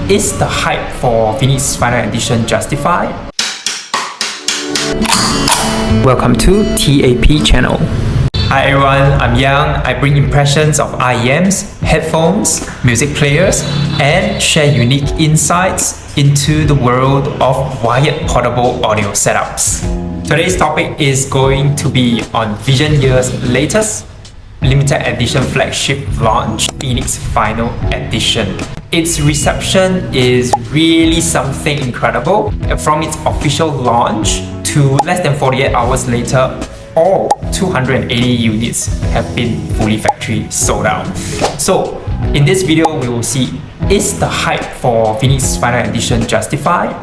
Is the hype for Phönix Final Edition justified? Welcome to TAP channel. Hi everyone, I'm Yang. I bring impressions of IEMs, headphones, music players, and share unique insights into the world of wired portable audio setups. Today's topic is going to be on Vision Year's latest limited edition flagship launch, Phönix Final Edition. Its reception is really something incredible. From its official launch to less than 48 hours later, all 280 units have been fully factory sold out. So in this video, we will see, is the hype for Phönix Final Edition justified?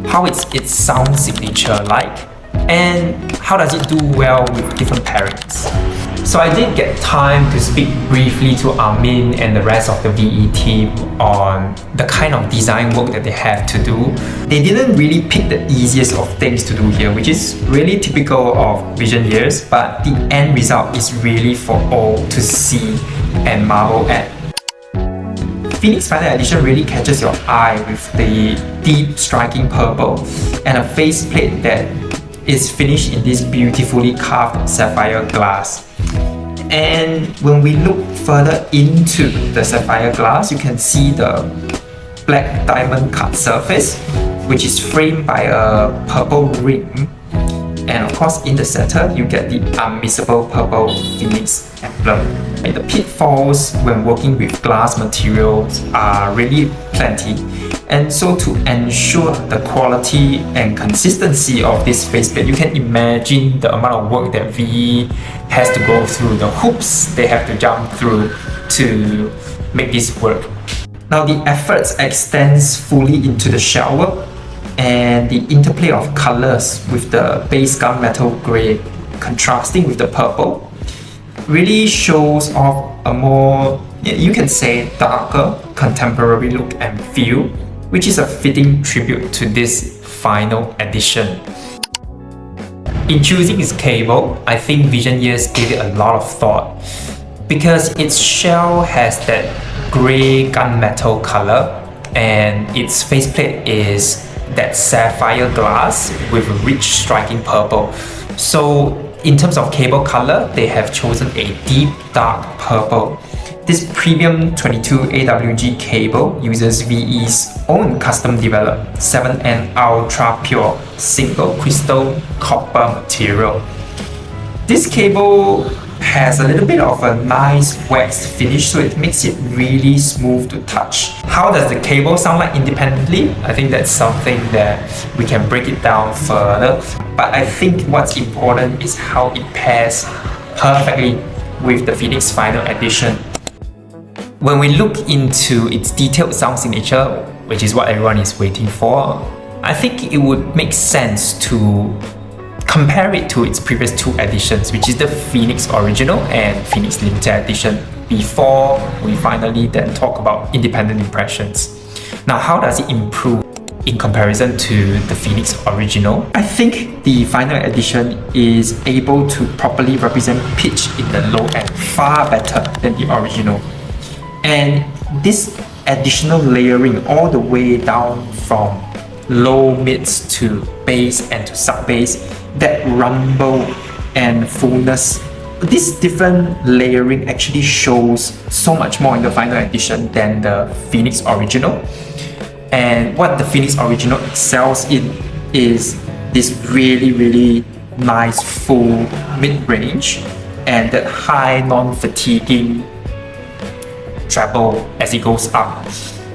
How is its sound signature like? And how does it do well with different pairings? So I did get time to speak briefly to Minh and the rest of the VE team on the kind of design work that they have to do. They didn't really pick the easiest of things to do here, which is really typical of Vision Years, but the end result is really for all to see and marvel at. Phönix Final Edition really catches your eye with the deep striking purple and a faceplate that is finished in this beautifully carved sapphire glass. And when we look further into the sapphire glass, you can see the black diamond cut surface, which is framed by a purple ring. And of course, in the center, you get the unmissable purple Phönix emblem. And the pitfalls when working with glass materials are really plenty. And so to ensure the quality and consistency of this faceplate, you can imagine the amount of work that VE has to go through, the hoops they have to jump through to make this work. Now the efforts extends fully into the shell work, and the interplay of colors with the base gunmetal grey contrasting with the purple really shows off a more, you can say, darker contemporary look and feel, which is a fitting tribute to this final edition. In choosing its cable, I think Vision Years gave it a lot of thought because its shell has that grey gunmetal color and its faceplate is that sapphire glass with a rich striking purple. So in terms of cable color, they have chosen a deep dark purple. This premium 22 AWG cable uses VE's own custom developed 7N ultra pure single crystal copper material. This cable has a little bit of a nice waxed finish, so it makes it really smooth to touch. How does the cable sound like independently? I think that's something that we can break it down further. But I think what's important is how it pairs perfectly with the Phönix Final Edition. When we look into its detailed sound signature, which is what everyone is waiting for, I think it would make sense to compare it to its previous two editions, which is the Phönix Original and Phönix Limited Edition, before we finally then talk about independent impressions. Now, how does it improve in comparison to the Phönix Original? I think the Final Edition is able to properly represent pitch in the low end far better than the original. And this additional layering all the way down from low mids to bass and to sub bass, that rumble and fullness, this different layering actually shows so much more in the Final Edition than the Phönix Original. And what the Phönix Original excels in is this really nice full mid-range and that high non-fatiguing treble as it goes up.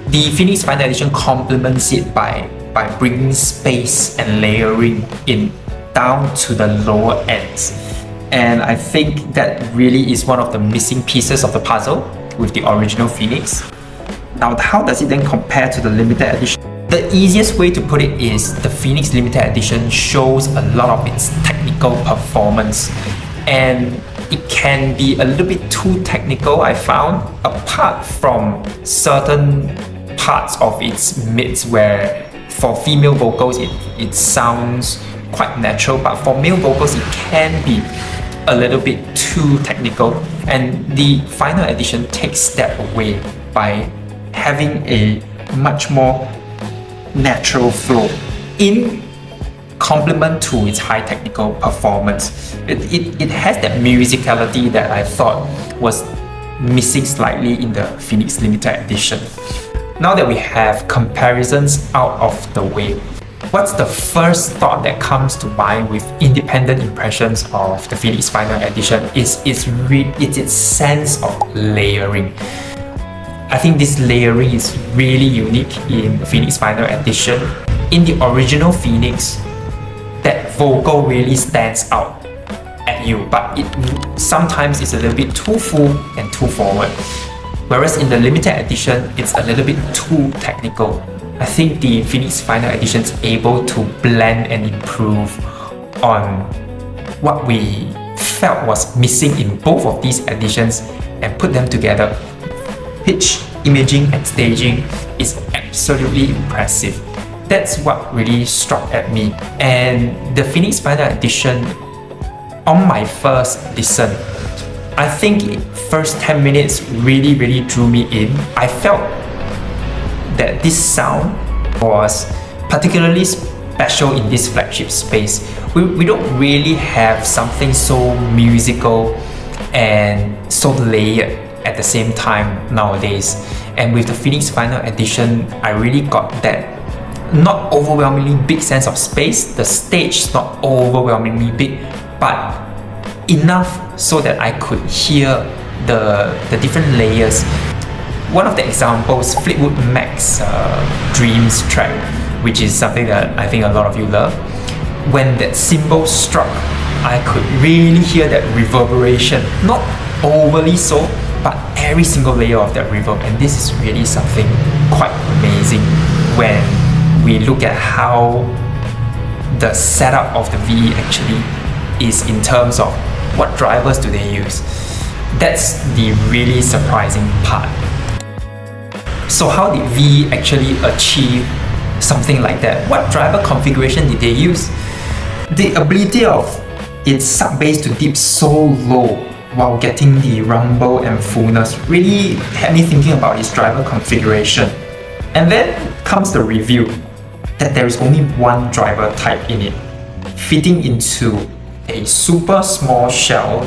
The Phönix Final Edition complements it by bringing space and layering in down to the lower ends. And I think that really is one of the missing pieces of the puzzle with the original Phönix. Now, how does it then compare to the limited edition? The easiest way to put it is the Phönix Limited Edition shows a lot of its technical performance, and it can be a little bit too technical, I found, apart from certain parts of its mids where for female vocals it sounds quite natural, but for male vocals it can be a little bit too technical, and the Final Edition takes that away by having a much more natural flow in complement to its high technical performance. It has that musicality that I thought was missing slightly in the Phönix Limited Edition. Now that we have comparisons out of the way, what's the first thought that comes to mind with independent impressions of the Phönix Final Edition? It's its sense of layering. I think this layering is really unique in the Phönix Final Edition. In the original Phönix, that vocal really stands out at you, but it sometimes is a little bit too full and too forward. Whereas in the limited edition, it's a little bit too technical. I think the Phönix Final Edition is able to blend and improve on what we felt was missing in both of these editions and put them together. Pitch, imaging, and staging is absolutely impressive. That's what really struck at me. And the Phönix Final Edition, on my first listen, I think first 10 minutes really drew me in. I felt that this sound was particularly special in this flagship space. We don't really have something so musical and so layered at the same time nowadays. And with the Phönix Final Edition, I really got that not overwhelmingly big sense of space. The stage is not overwhelmingly big, but enough so that I could hear the different layers. One of the examples, Fleetwood Mac's Dreams track, which is something that I think a lot of you love. When that cymbal struck, I could really hear that reverberation, not overly so, but every single layer of that reverb. And this is really something quite amazing when we look at how the setup of the VE actually is in terms of what drivers do they use. That's the really surprising part. So how did VE actually achieve something like that? What driver configuration did they use? The ability of its sub-bass to dip so low while getting the rumble and fullness really had me thinking about its driver configuration. And then comes the review that there is only one driver type in it, fitting into a super small shell,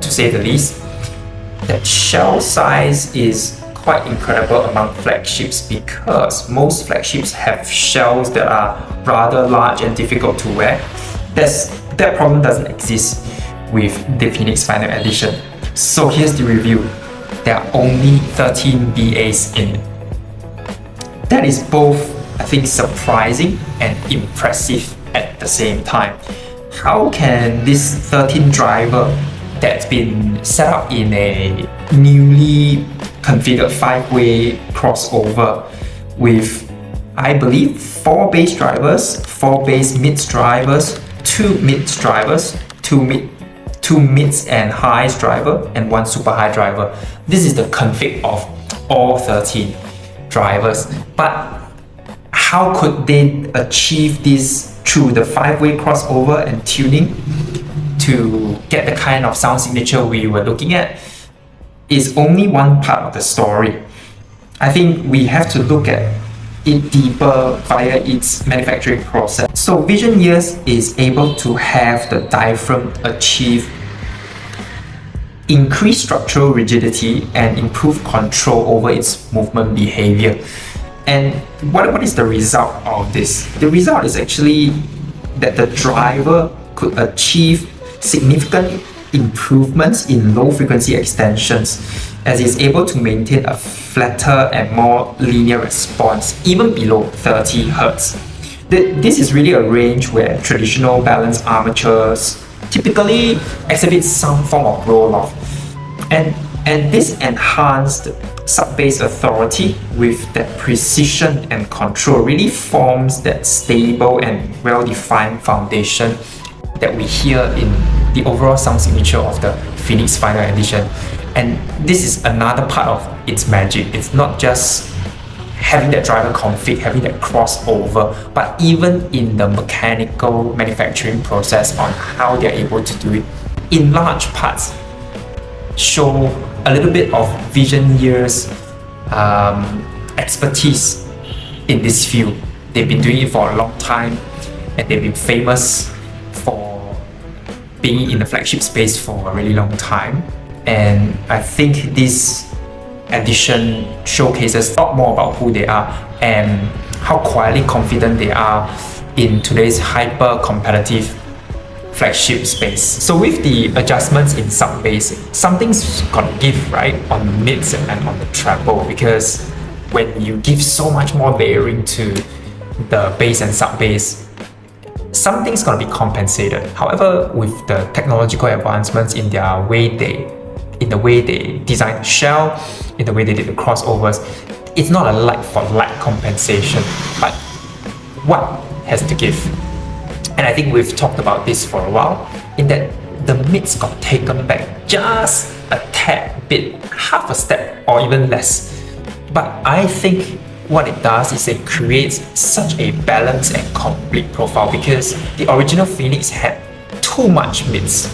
to say the least. That shell size is quite incredible among flagships because most flagships have shells that are rather large and difficult to wear. That problem doesn't exist with the Phönix Final Edition. So here's the review. There are only 13 BAs in it. That is both, I think, surprising and impressive at the same time. How can this 13 driver that's been set up in a newly configured 5-way crossover with, I believe, 4 bass drivers, 4 bass mids drivers, 2 mids drivers, 2 mids and highs driver, and 1 super high driver. This is the config of all 13 drivers. But how could they achieve this through the 5-way crossover and tuning to get the kind of sound signature we were looking at? Is only one part of the story. I think we have to look at it deeper via its manufacturing process. So Vision Years is able to have the diaphragm achieve increased structural rigidity and improve control over its movement behavior. And what is the result of this? The result is actually that the driver could achieve significant improvements in low frequency extensions, as it's able to maintain a flatter and more linear response even below 30 Hz. This is really a range where traditional balanced armatures typically exhibit some form of roll-off. And this enhanced sub-bass authority with that precision and control really forms that stable and well-defined foundation that we hear in the overall sound signature of the Phönix Final Edition. And this is another part of its magic. It's not just having that driver config, having that crossover, but even in the mechanical manufacturing process on how they're able to do it, in large parts, show a little bit of Vision Years expertise in this field. They've been doing it for a long time, and they've been famous for being in the flagship space for a really long time. And I think this edition showcases a lot more about who they are and how quietly confident they are in today's hyper-competitive flagship space. So with the adjustments in sub-bass, something's gotta give, right, on the mids and on the treble, because when you give so much more layering to the bass and sub-bass, something's gonna be compensated. However, with the technological advancements in the way they designed the shell, in the way they did the crossovers, it's not a like-for-like compensation, but what has to give? And I think we've talked about this for a while, in that the mids got taken back just a tad bit, half a step or even less. But I think what it does is it creates such a balanced and complete profile, because the original Phönix had too much mids,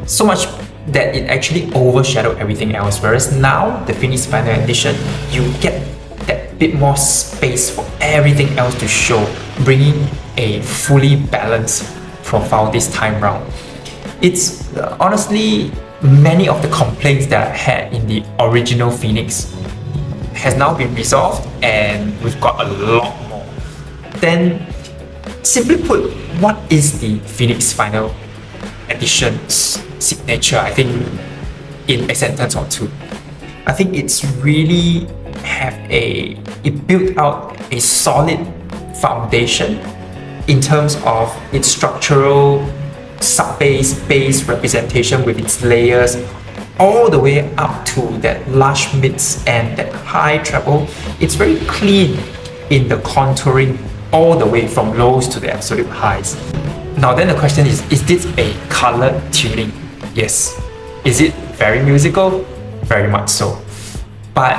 so much that it actually overshadowed everything else, whereas now the Phönix Final Edition, you get that bit more space for everything else to show, bringing a fully balanced profile this time round. It's honestly, many of the complaints that I had in the original Phönix has now been resolved, and we've got a lot more. Then, simply put, what is the Phönix Final Edition's signature? I think in a sentence or two, I think it's really it built out a solid foundation in terms of its structural sub-bass, bass representation with its layers, all the way up to that lush mids and that high treble. It's very clean in the contouring, all the way from lows to the absolute highs. Now then the question is this a colored tuning? Yes. Is it very musical? Very much so. But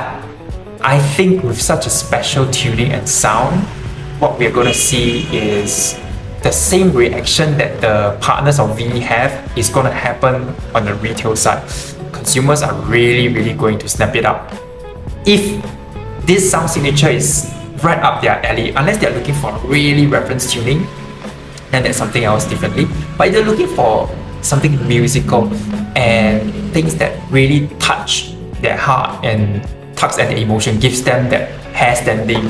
I think with such a special tuning and sound, what we're going to see is the same reaction that the partners of V have is going to happen on the retail side. Consumers are really going to snap it up. If this sound signature is right up their alley, unless they're looking for really reference tuning, then that's something else differently. But if they're looking for something musical and things that really touch their heart and tugs at the emotion, gives them that hair-standing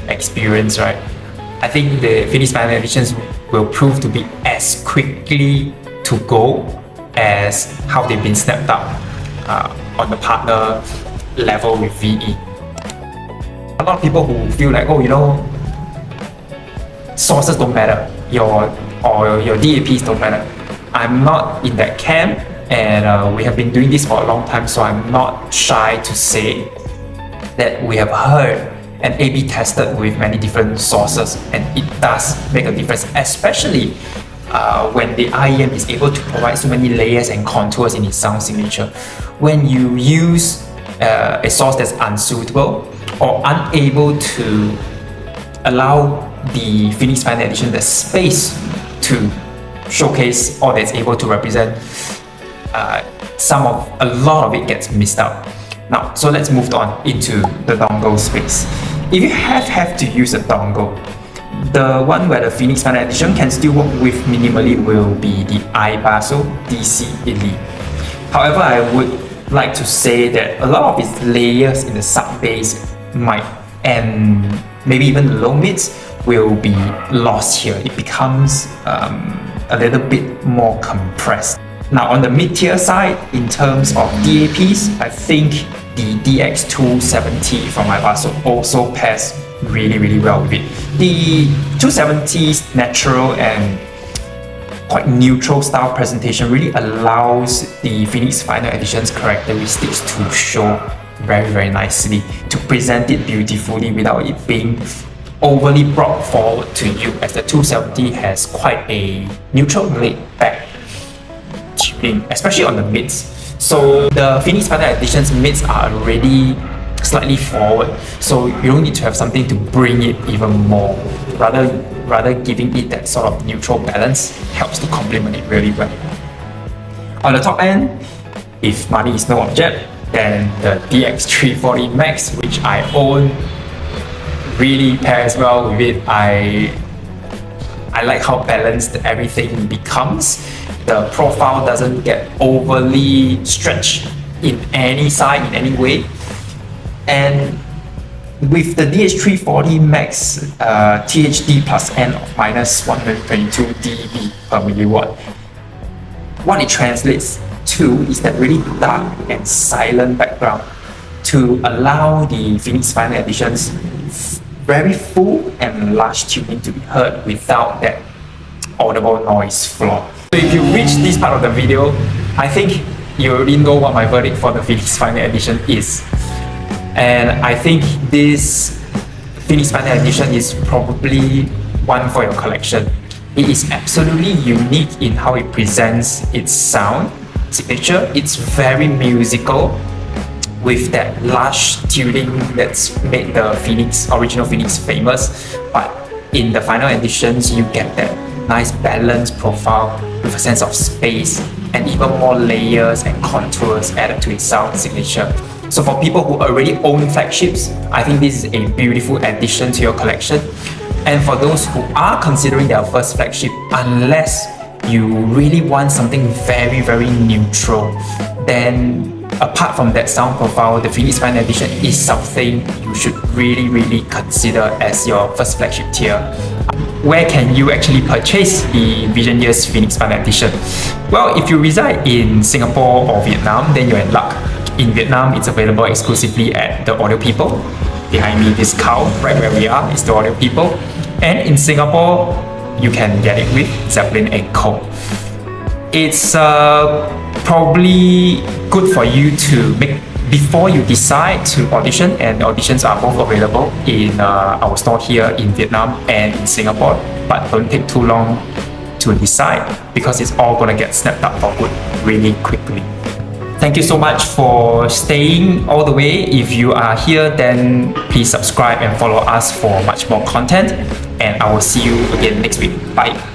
experience, right? I think the Phönix Final Editions will prove to be as quickly to go as how they've been snapped up on the partner level with VE. A lot of people who feel like, oh, you know, sources don't matter, your DAPs don't matter. I'm not in that camp, and we have been doing this for a long time, so I'm not shy to say that we have heard and A/B tested with many different sources, and it does make a difference, especially when the IEM is able to provide so many layers and contours in its sound signature. When you use a source that's unsuitable or unable to allow the Phönix Final Edition the space to showcase or that's able to represent, a lot of it gets missed out. Now, so let's move on into the dongle space. If you have to use a dongle, the one where the Phönix Final Edition can still work with minimally will be the iBasso DC Elite. However, I would like to say that a lot of its layers in the sub-bass might, and maybe even the low mids, will be lost here. It becomes a little bit more compressed. Now on the mid-tier side, in terms of DAPs, I think the DX270 from iBasso also pairs really well with it. The 270's natural and quite neutral style presentation really allows the Phönix Final Edition's characteristics to show very nicely, to present it beautifully without it being overly brought forward to you, as the 270 has quite a neutral laid back tuning, especially on the mids. So the Phönix Final Edition's mids are already slightly forward, so you don't need to have something to bring it even more. Rather giving it that sort of neutral balance helps to complement it really well. On the top end, if money is no object, then the DX340 Max, which I own really pairs well with it. I like how balanced everything becomes. The profile doesn't get overly stretched in any side, in any way. And with the DH340 Max THD plus N of minus 122 dB per milliwatt, what it translates to is that really dark and silent background to allow the Phönix Final Edition's very full and large tuning to be heard without that audible noise floor. So if you reach this part of the video, I think you already know what my verdict for the Phönix Final Edition is. And I think this Phönix Final Edition is probably one for your collection. It is absolutely unique in how it presents its sound signature. It's very musical with that lush tuning that's made the original Phönix famous. But in the final editions, you get that nice balanced profile with a sense of space and even more layers and contours added to its sound signature. So for people who already own flagships, I think this is a beautiful addition to your collection. And for those who are considering their first flagship, unless you really want something very, very neutral, then apart from that sound profile, the Phönix Final Edition is something you should really, really consider as your first flagship tier. Where can you actually purchase the Vision Year's Phönix Final Edition? Well, if you reside in Singapore or Vietnam, then you're in luck. In Vietnam, it's available exclusively at the Audio People. Behind me, this cow, right where we are, is the Audio People. And in Singapore, you can get it with Zeppelin Co. It's probably good for you to make before you decide to audition, and auditions are both available in our store here in Vietnam and in Singapore. But don't take too long to decide because it's all gonna get snapped up for good really quickly. Thank you so much for staying all the way. If you are here, then please subscribe and follow us for much more content. And I will see you again next week. Bye.